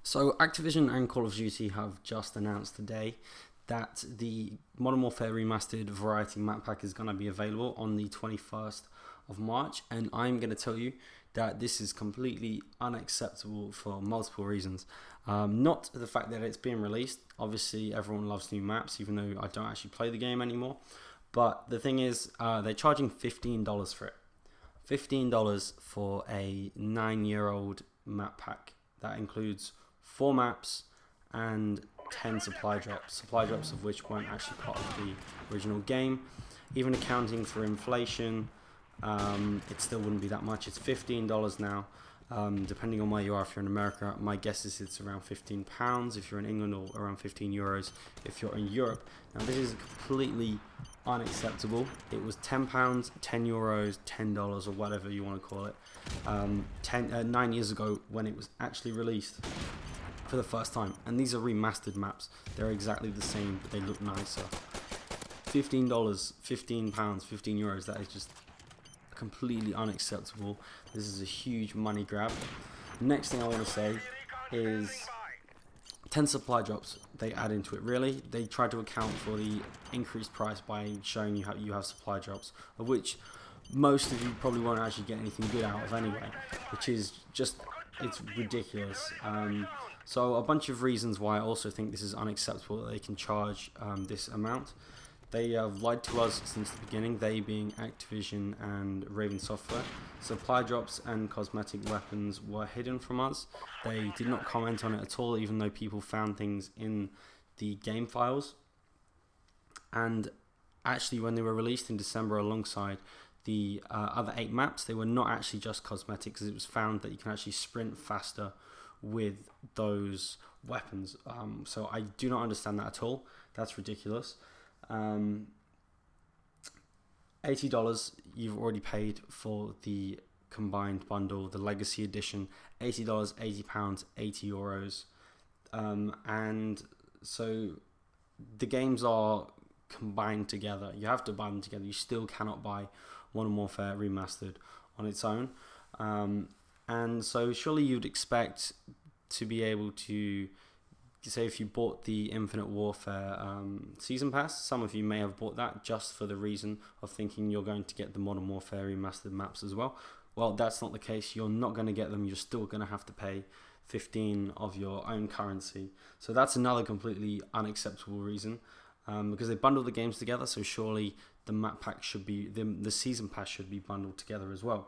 So Activision and Call of Duty have just announced today that the Modern Warfare Remastered Variety Map Pack is going to be available on the 21st of March, and I'm going to tell you that this is completely unacceptable for multiple reasons. Not the fact that it's being released. Obviously, everyone loves new maps, even though I don't actually play the game anymore. But the thing is, they're charging $15 for it. $15 for a 9-year-old map pack that includes 4 maps and 10 supply drops of which weren't actually part of the original game. Even accounting for inflation, it still wouldn't be that much. It's $15 now, depending on where you are. If you're in America, my guess is it's around £15. If you're in England, or around €15 if you're in Europe. Now this is completely unacceptable. It was £10, €10, $10, or whatever you want to call it, 9 years ago when it was actually released for the first time. And these are remastered maps. They're exactly the same, but they look nicer. $15, £15, €15, that is just completely unacceptable. This is a huge money grab. Next thing I want to say is 10 supply drops they add into it. Really, they try to account for the increased price by showing you how you have supply drops, of which most of you probably won't actually get anything good out of anyway, which is just, it's ridiculous. So a bunch of reasons why I also think this is unacceptable that they can charge this amount. They have lied to us since the beginning, they being Activision and Raven Software. Supply drops and cosmetic weapons were hidden from us. They did not comment on it at all, even though people found things in the game files. And actually, when they were released in December alongside the other 8 maps, they were not actually just cosmetic, because it was found that you can actually sprint faster with those weapons. So I do not understand that at all. That's ridiculous. $80 you've already paid for the combined bundle, the Legacy Edition. $80, £80, €80. And so the games are combined together. You have to buy them together. You still cannot buy Modern Warfare Remastered on its own. And so surely you'd expect to be able to say, if you bought the Infinite Warfare Season Pass, some of you may have bought that just for the reason of thinking you're going to get the Modern Warfare Remastered maps as well. Well, that's not the case. You're not going to get them. You're still going to have to pay 15 of your own currency. So that's another completely unacceptable reason, because they bundle the games together, so surely the map pack should be, the Season Pass should be bundled together as well.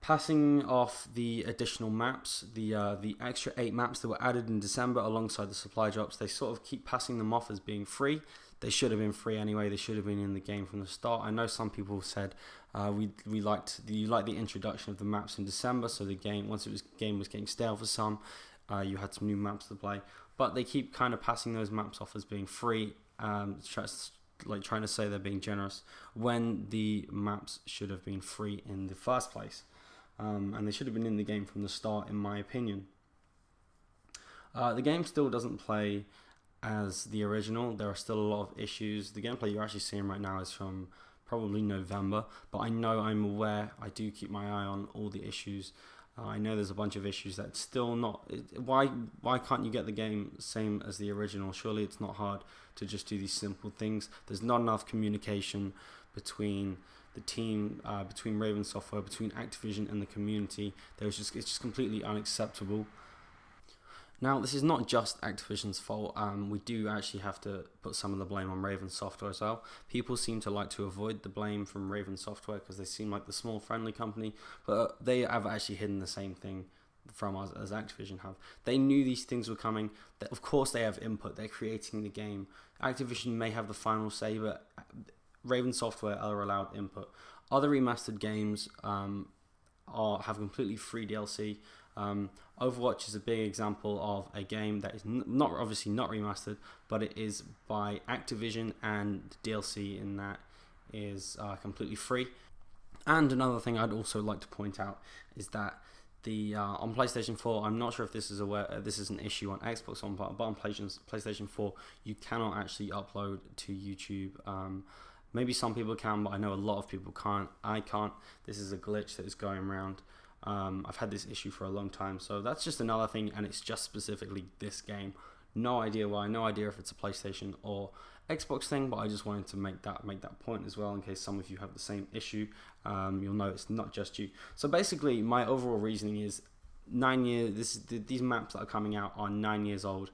Passing off the additional maps, the extra 8 maps that were added in December alongside the supply drops, they sort of keep passing them off as being free. They should have been free anyway. They should have been in the game from the start. I know some people said you liked the introduction of the maps in December, so the game, once game was getting stale for some, you had some new maps to play. But they keep kind of passing those maps off as being free, trying to say they're being generous, when the maps should have been free in the first place. And they should have been in the game from the start, in my opinion. The game still doesn't play as the original. There are still a lot of issues. The gameplay you're actually seeing right now is from probably November, but I'm aware, I do keep my eye on all the issues. I know there's a bunch of issues that's still not. Why can't you get the game same as the original? Surely it's not hard to just do these simple things. There's not enough communication between the team, between Raven Software, between Activision and the community. It's just completely unacceptable. Now, this is not just Activision's fault. We do actually have to put some of the blame on Raven Software as well. People seem to like to avoid the blame from Raven Software because they seem like the small, friendly company, but they have actually hidden the same thing from us as Activision have. They knew these things were coming. Of course, they have input. They're creating the game. Activision may have the final say, but Raven Software are allowed input. Other remastered games have completely free DLC. Overwatch is a big example of a game that is obviously not remastered, but it is by Activision, and the DLC in that is completely free. And another thing I'd also like to point out is that the on PlayStation 4, I'm not sure if this is an issue on Xbox One, but on PlayStation 4, you cannot actually upload to YouTube. Maybe some people can, but I know a lot of people can't. I can't. This is a glitch that is going around. I've had this issue for a long time, so that's just another thing, and it's just specifically this game. No idea why, no idea if it's a PlayStation or Xbox thing, but I just wanted to make that point as well, in case some of you have the same issue. You'll know it's not just you. So basically, my overall reasoning is 9 years. These maps that are coming out are 9 years old,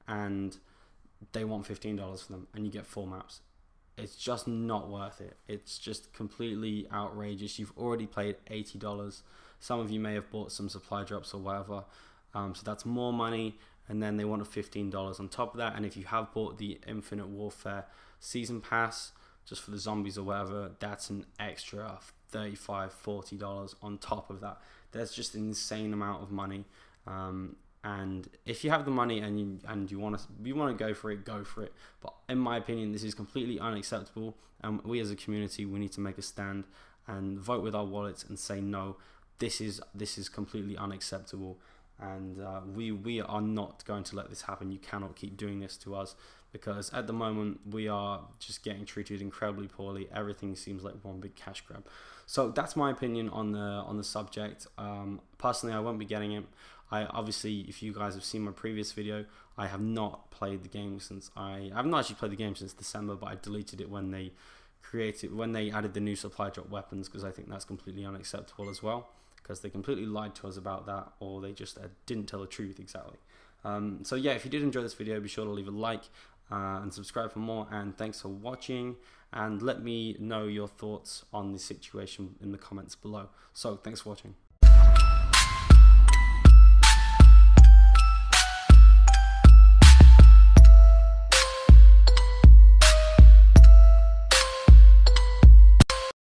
and they want $15 for them, and you get 4 maps. It's just not worth it. It's just completely outrageous. You've already paid $80. Some of you may have bought some supply drops or whatever, so that's more money, and then they want a $15 on top of that. And if you have bought the Infinite Warfare Season Pass, just for the zombies or whatever, that's an extra $35, $40 on top of that. There's just an insane amount of money. And if you have the money and you want to go for it, go for it. But in my opinion, this is completely unacceptable, and we as a community, we need to make a stand and vote with our wallets and say no. This is completely unacceptable, and we are not going to let this happen. You cannot keep doing this to us, because at the moment we are just getting treated incredibly poorly. Everything seems like one big cash grab. So that's my opinion on the subject. Personally, I won't be getting it. I obviously, if you guys have seen my previous video, I have not played the game since I've not actually played the game since December, but I deleted it when they added the new supply drop weapons, because I think that's completely unacceptable as well, because they completely lied to us about that, or they just didn't tell the truth exactly. So yeah, if you did enjoy this video, be sure to leave a like and subscribe for more, and thanks for watching, and let me know your thoughts on the situation in the comments below. So thanks for watching.